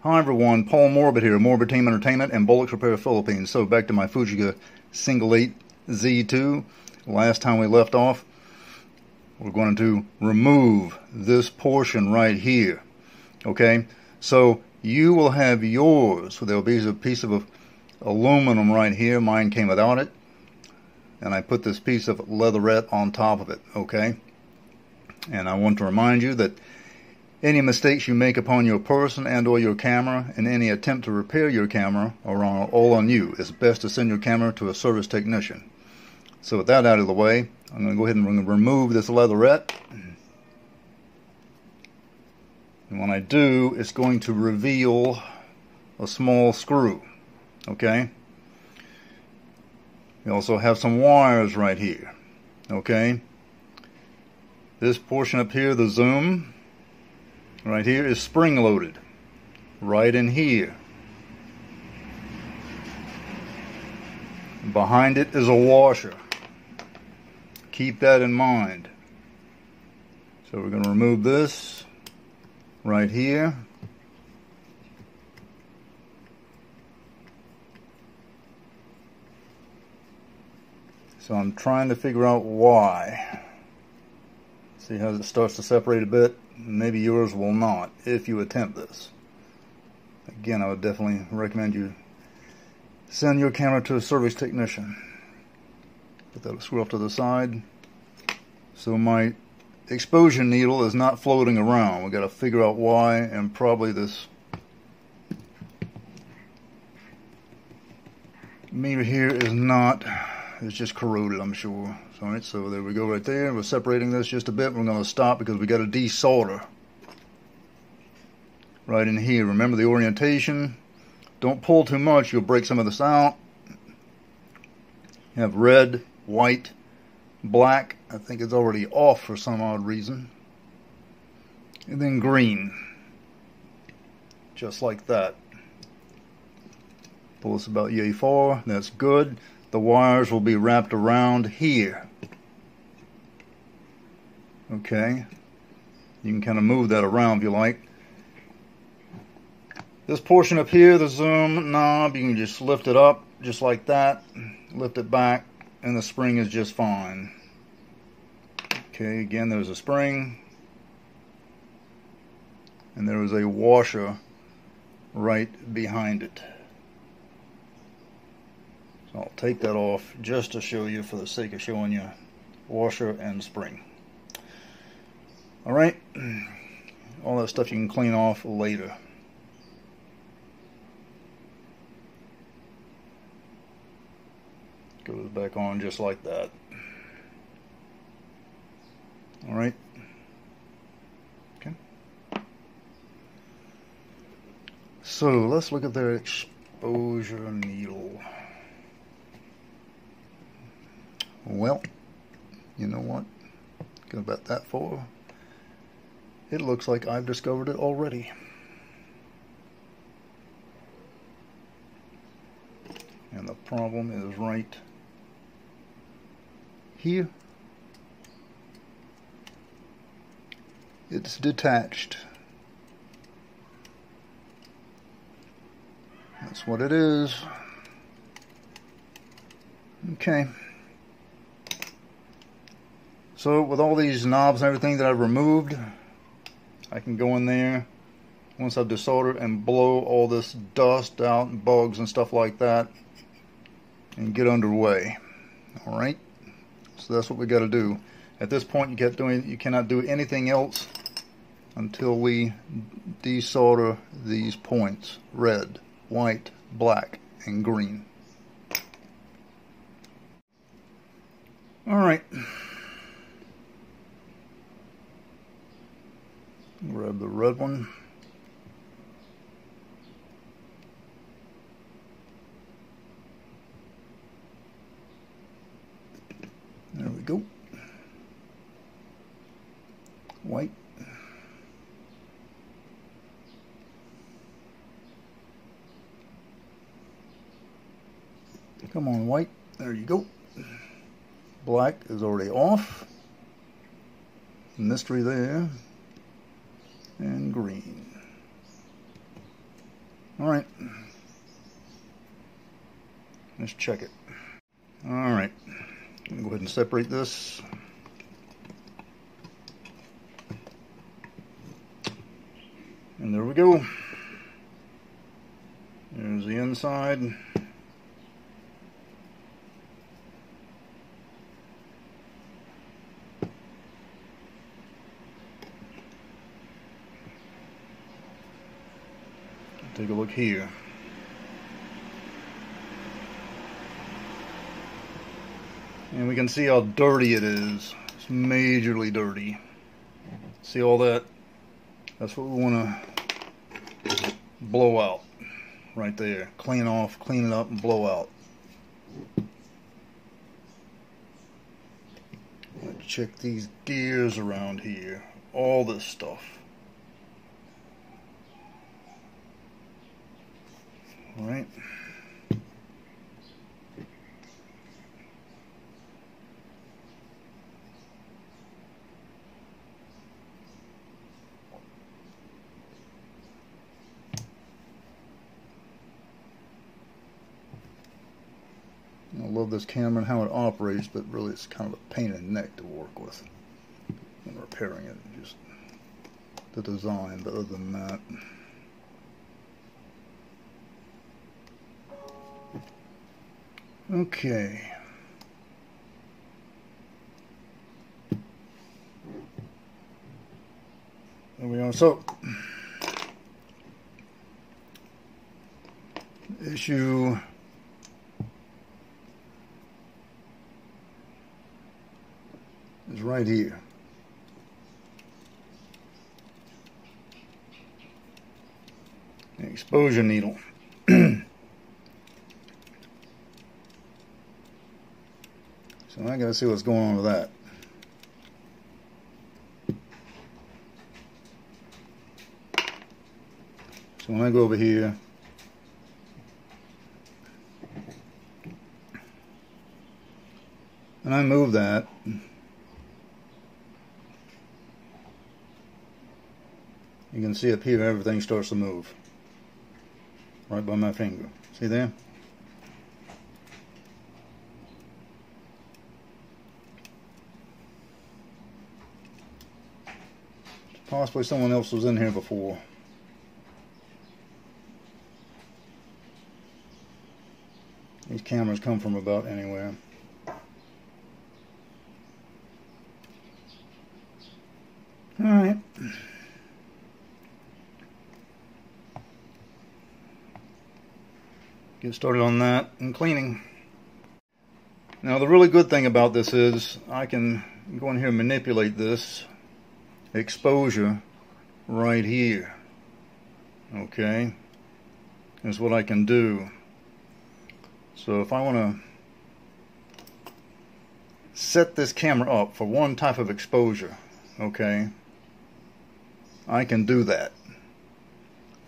Hi everyone, Paul Morbid here, Morbid Team Entertainment and Bolex Repair Philippines. So back to my Fujica Single-8 Z2. Last time we left off, we're going to remove this portion right here. Okay, so you will have yours. So there'll be a piece of aluminum right here. Mine came without it. And I put this piece of leatherette on top of it. Okay, and I want to remind you that any mistakes you make upon your person and or your camera and any attempt to repair your camera are all on you. It's best to send your camera to a service technician. So with that out of the way, I'm going to go ahead and remove this leatherette. And when I do, it's going to reveal a small screw. Okay? You also have some wires right here. Okay? This portion up here, the zoom, right here is spring loaded, right in here. Behind it is a washer. Keep that in mind. So we're going to remove this right here. So I'm trying to figure out why. See how it starts to separate a bit? Maybe yours will not if you attempt this. Again, I would definitely recommend you send your camera to a service technician. Put that screw off to the side. So my exposure needle is not floating around. We got to figure out why, and probably this meter here is not. It's just corroded, I'm sure. Alright, so there we go right there. We're separating this just a bit. We're going to stop because we got to desolder right in here. Remember the orientation. Don't pull too much. You'll break some of this out. You have red, white, black. I think it's already off for some odd reason. And then green. Just like that. Pull this about yay far. That's good. The wires will be wrapped around here. Okay, you can kind of move that around if you like. This portion up here, the zoom knob, you can just lift it up just like that, lift it back, and the spring is just fine. Okay, again, there's a spring, and there is a washer right behind it. So I'll take that off just to show you, for the sake of showing you washer and spring. Alright, all that stuff you can clean off later. Goes back on just like that. Alright. Okay. So let's look at their exposure needle. Well, you know what? Go about that far. It looks like I've discovered it already. And the problem is right here. It's detached. That's what it is. Okay. So with all these knobs and everything that I've removed, I can go in there once I've desoldered and blow all this dust out and bugs and stuff like that and get underway. Alright, so that's what we got to do. At this point you cannot do anything else until we desolder these points: red, white, black, and green. Alright. Grab the red one. There we go. White. Come on, white. There you go. Black is already off. Mystery there. And green. Alright. Let's check it. Alright. I'm going to go ahead and separate this. And there we go. There's the inside. Take a look here. And we can see how dirty it is. It's majorly dirty. See all that? That's what we want to blow out right there. Clean off, clean it up, and blow out. Let's check these gears around here. All this stuff. All right. I love this camera and how it operates, but really it's kind of a pain in the neck to work with when repairing it. Just the design, but other than that. Okay. There we are. So, issue is right here. The exposure needle. So I gotta see what's going on with that. So when I go over here, and I move that, you can see up here everything starts to move right by my finger. See there? Possibly someone else was in here before. These cameras come from about anywhere. Alright. Get started on that and cleaning. Now the really good thing about this is I can go in here and manipulate this exposure right here. Okay, is what I can do. So if I want to set this camera up for one type of exposure, okay, I can do that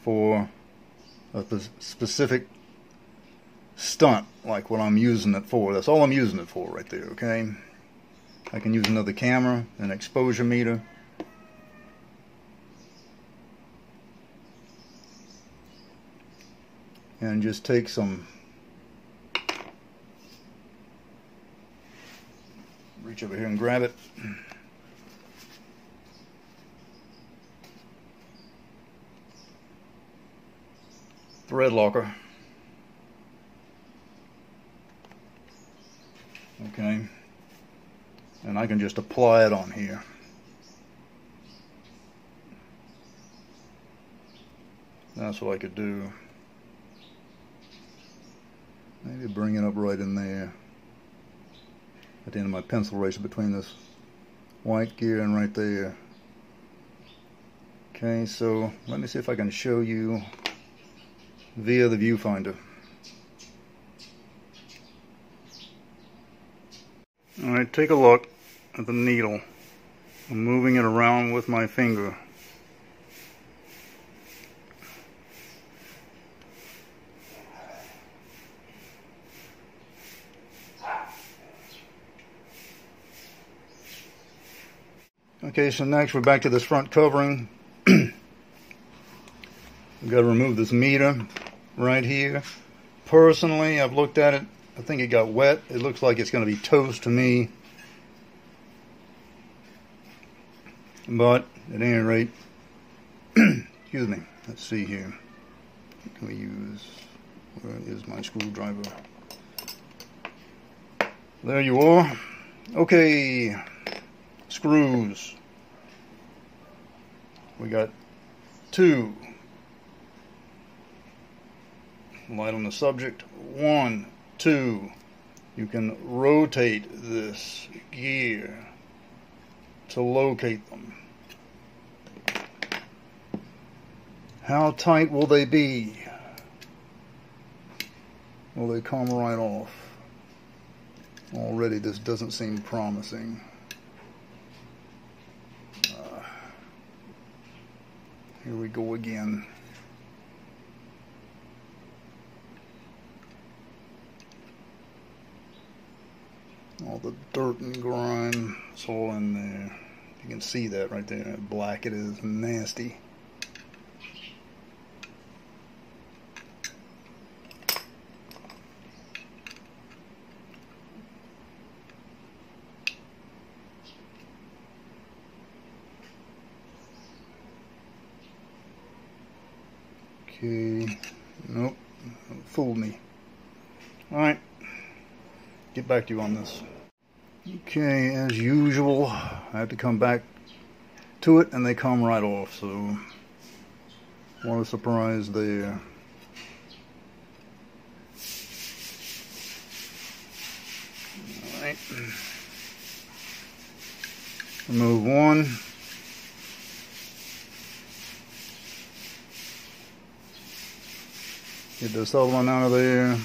for a specific stunt like what I'm using it for. That's all I'm using it for right there. Okay, I can use another camera, an exposure meter, and just take some, reach over here and grab it. Thread locker. Okay, and I can just apply it on here. That's what I could do. Maybe bring it up right in there at the end of my pencil eraser between this white gear and right there. Okay, so let me see if I can show you via the viewfinder. Alright, take a look at the needle. I'm moving it around with my finger. Okay, so next we're back to this front covering. We've got to remove this meter. right here. Personally, I've looked at it. I think it got wet. It looks like it's going to be toast to me. But at any rate, excuse me. Let's see here. What can we use? Where is my screwdriver? There you are. Okay, screws. We got 2. Light on the subject. 1, 2. You can rotate this gear to locate them. How tight will they be? Will they come right off? Already this doesn't seem promising. Here we go again. All the dirt and grime, it's all in there. You can see that right there, how black it is, nasty. Okay, nope, fooled me. Alright, get back to you on this. Okay, as usual, I have to come back to it and they come right off, so what a surprise there. Alright, remove one. Get this other one out of there.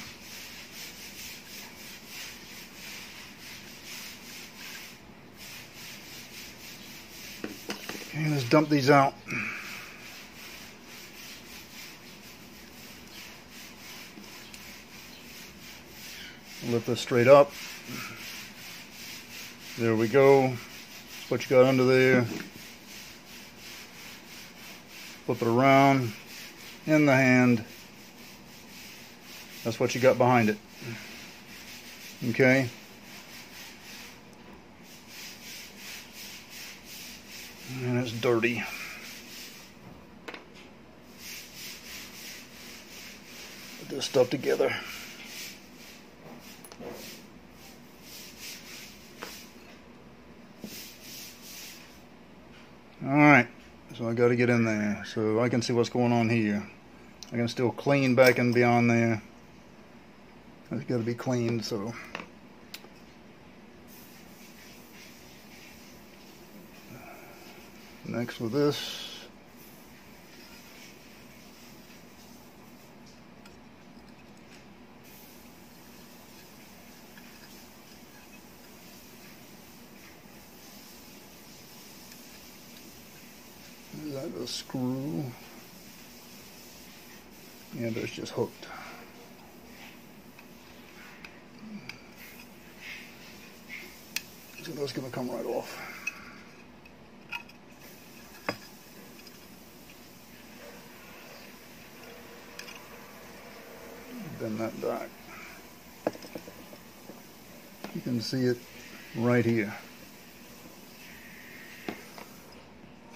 Okay, let's dump these out. Lift this straight up. There we go. That's what you got under there. Flip it around in the hand. That's what you got behind it. Okay. And it's dirty. Put this stuff together. Alright, so I got to get in there so I can see what's going on here. I can still clean back and beyond there. It's got to be cleaned, so. Next with this. Is that a screw? Yeah, but it's just hooked. So that's going to come right off. Bend that back. You can see it right here.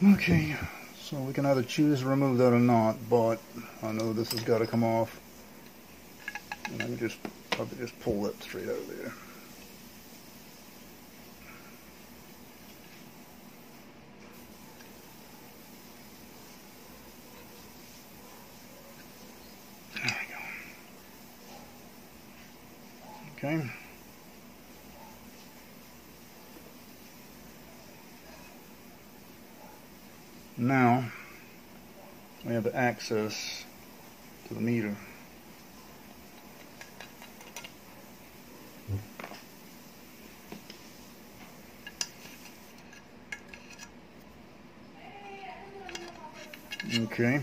Okay, so we can either choose to remove that or not, but I know this has got to come off. And I can just probably just pull that straight out of there. There we go. Okay. Now we have the access to the meter. Okay,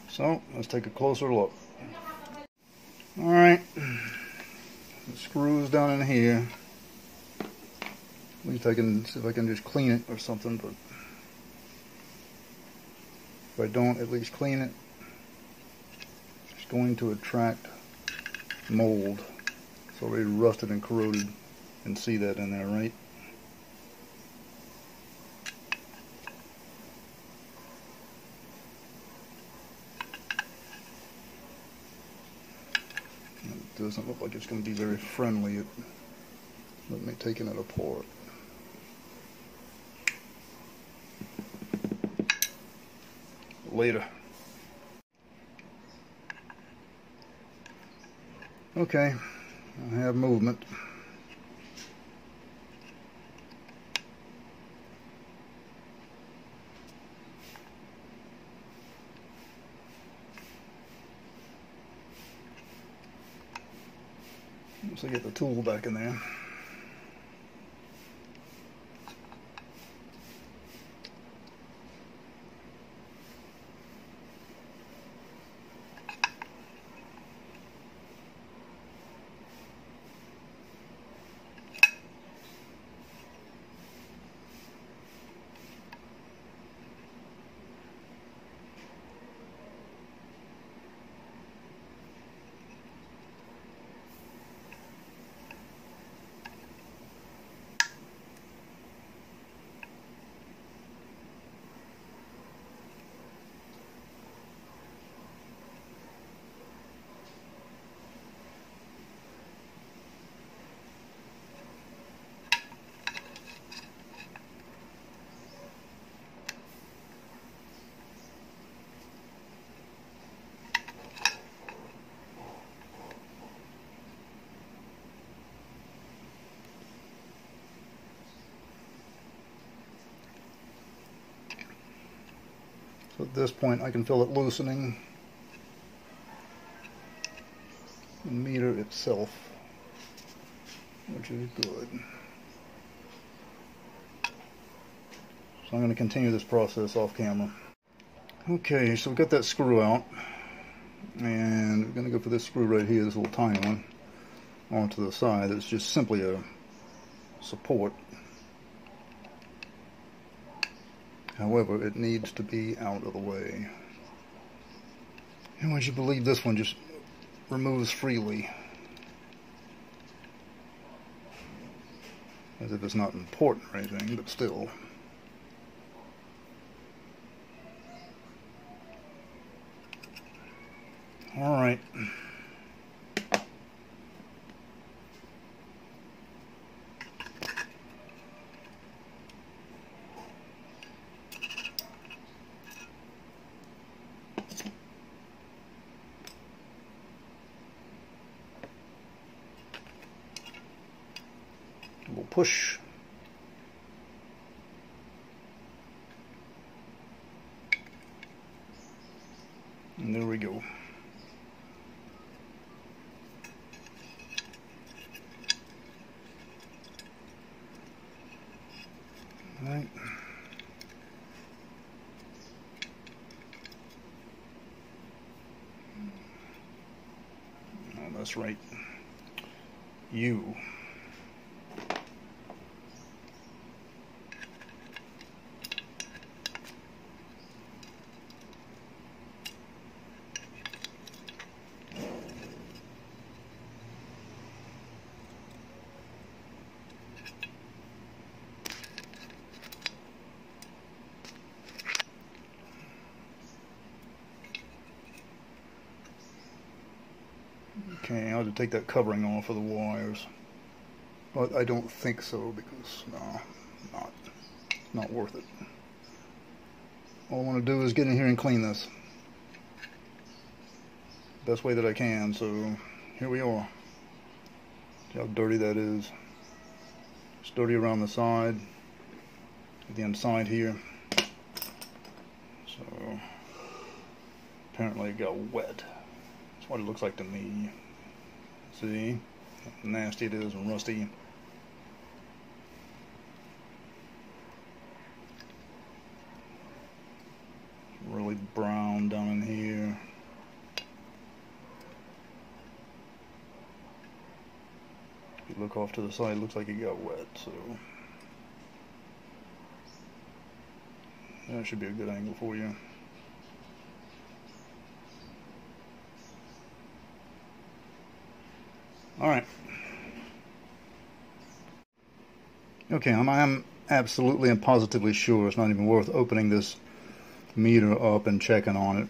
so let's take a closer look. Alright, the screws down in here. At least I can see if I can just clean it or something, but if I don't at least clean it. going to attract mold. It's already rusted and corroded. You can see that in there, right? It doesn't look like it's going to be very friendly with me taking it apart. Later. Okay, I have movement. Once I get the tool back in there. So at this point I can feel it loosening the meter itself, which is good. So I'm going to continue this process off camera. Okay, so we've got that screw out, and we're going to go for this screw right here, this little tiny one, onto the side. It's just simply a support. However, it needs to be out of the way. And would you believe this one just removes freely? As if it's not important or anything, but still. Alright. We'll push. And there we go. All right. Oh, that's right. You. Okay, I'll have to take that covering off of the wires, but I don't think so because no, not worth it. All I want to do is get in here and clean this best way that I can. So here we are. See how dirty that is. It's dirty around the side, the inside here. So apparently it got wet. That's what it looks like to me. See how nasty it is and rusty. Really brown down in here. If you look off to the side, it looks like it got wet, so that should be a good angle for you. Alright. Okay, I'm absolutely and positively sure it's not even worth opening this meter up and checking on it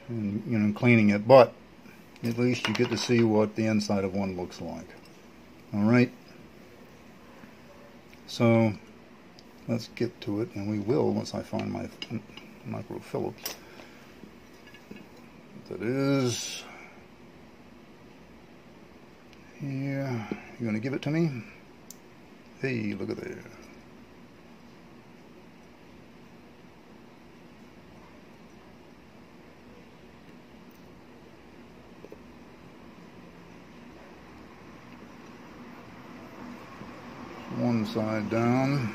and, you know, cleaning it, but at least you get to see what the inside of one looks like. Alright, so let's get to it, and we will once I find my micro Phillips. That is here. You gonna give it to me? Hey, look at there. One side down.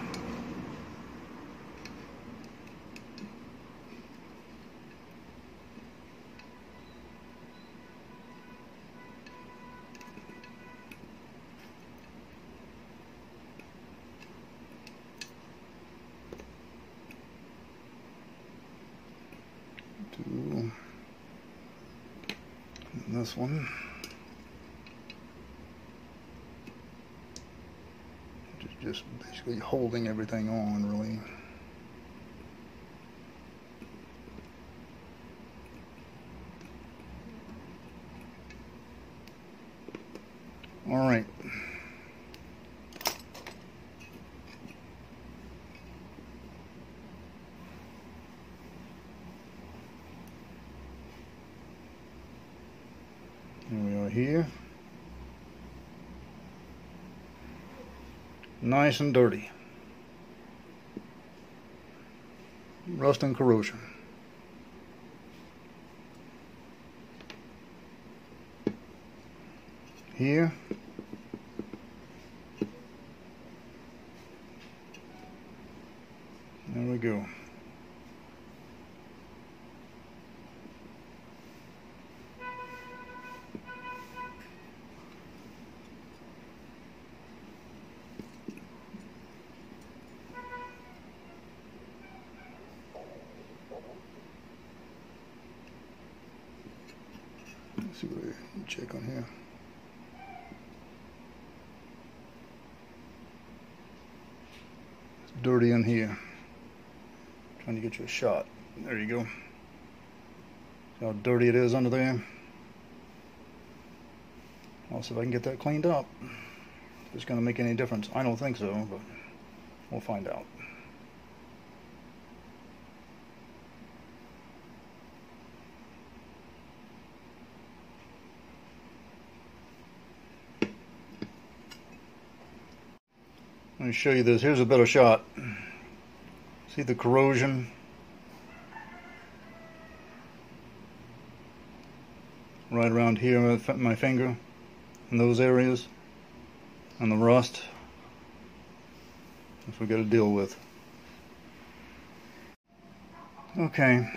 Two. And this one. Just basically holding everything on, really. All right. Here we are here. Nice and dirty. Rust and corrosion. Here. There we go. Let's see what I check on here. It's dirty in here. Trying to get you a shot. There you go. See how dirty it is under there. I'll see if I can get that cleaned up. If it's going to make any difference. I don't think so, but we'll find out. Let me show you this. Here's a better shot. See the corrosion? Right around here with my finger, in those areas, and the rust. That's what we got to deal with. Okay,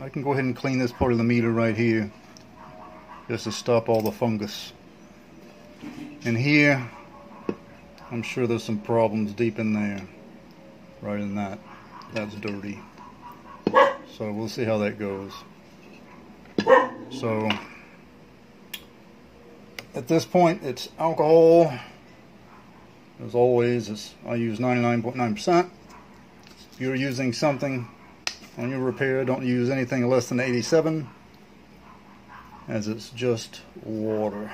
I can go ahead and clean this part of the meter right here, just to stop all the fungus. And here, I'm sure there's some problems deep in there. Right in that. That's dirty. So we'll see how that goes. So at this point it's alcohol. As always, I use 99.9%. If you're using something on your repair, don't use anything less than 87, as it's just water.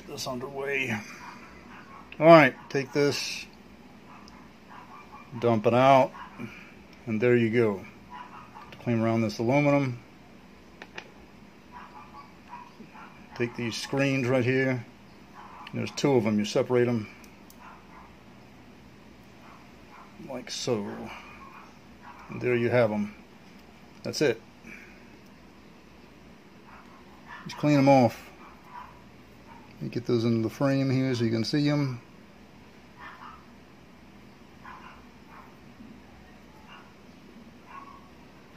This underway. Alright, take this, dump it out, and there you go. Clean around this aluminum. Take these screens right here. There's two of them. You separate them like so. And there you have them. That's it. Just clean them off. You get those into the frame here so you can see them.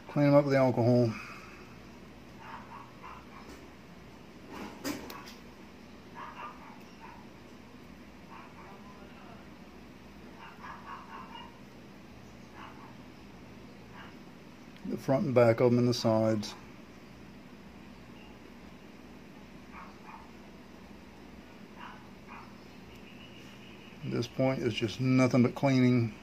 Clean them up with the alcohol. the front and back of them and the sides. At this point, it's just nothing but cleaning.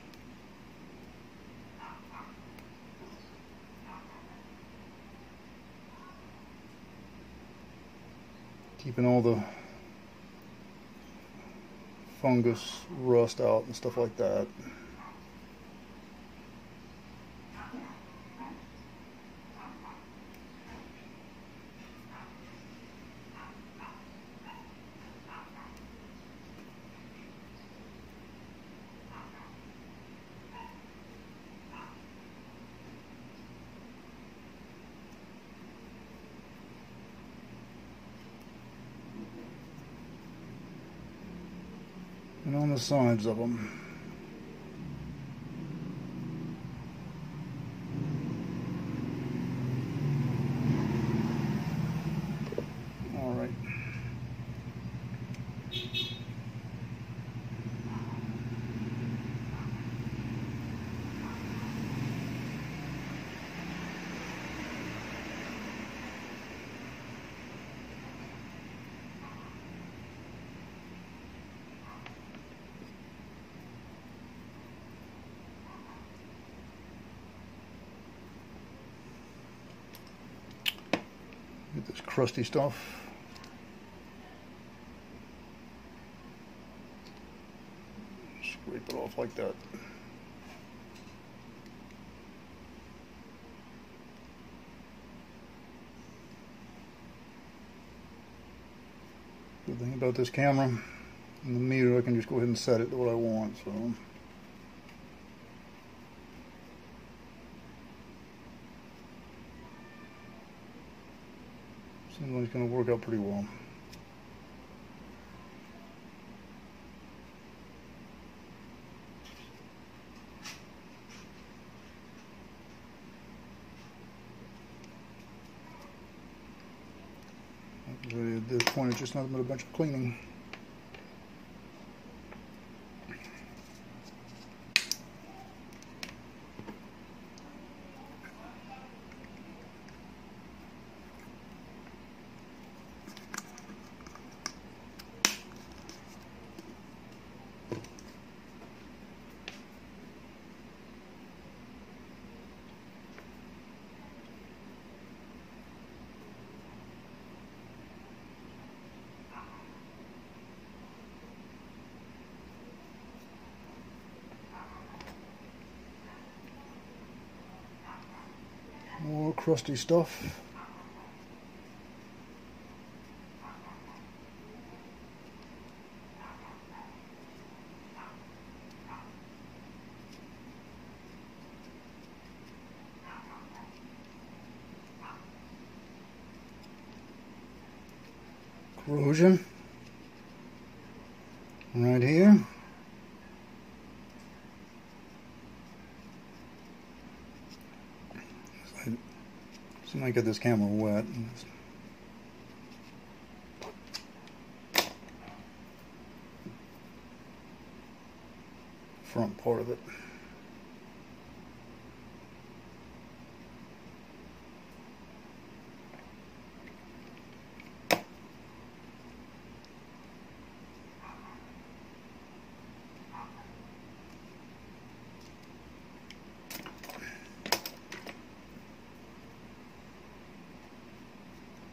Keeping all the fungus, rust out and stuff like that. And on the sides of them. All right. Get this crusty stuff. Scrape it off like that. Good thing about this camera and the meter, I can just go ahead and set it to what I want. So. Seems like it's going to work out pretty well. At this point, it's just nothing but a bunch of cleaning. More crusty stuff. Corrosion right here. So I might get this camera wet. Front part of it.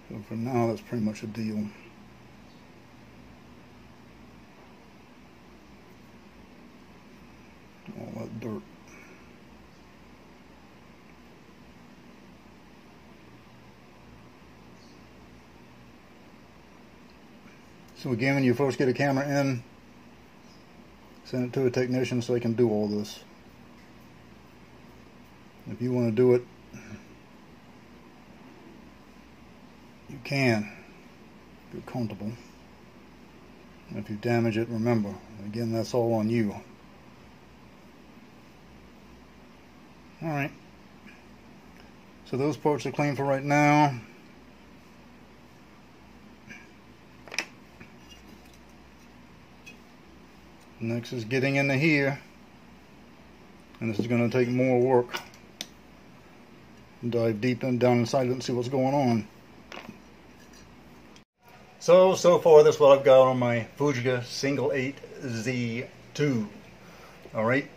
So for now, that's pretty much a deal. All that dirt. So again, when you first get a camera in, send it to a technician so they can do all this. If you want to do it, you can. If you're comfortable. And if you damage it, remember, again, that's all on you. Alright. So those parts are clean for right now. Next is getting into here. And this is going to take more work. and dive deep down inside it and see what's going on. So far this is what I've got on my Fujica Single-8 Z2. Alright,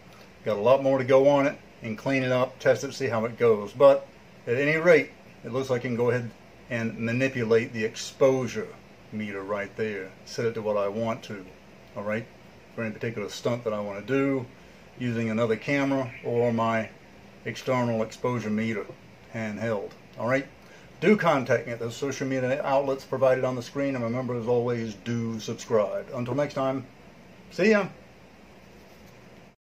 got a lot more to go on it and clean it up, test it, see how it goes. But at any rate, it looks like I can go ahead and manipulate the exposure meter right there. Set it to what I want to. Alright, for any particular stunt that I want to do, using another camera or my external exposure meter handheld. Alright, do contact me at those social media outlets provided on the screen, and remember, as always, do subscribe. Until next time, see ya!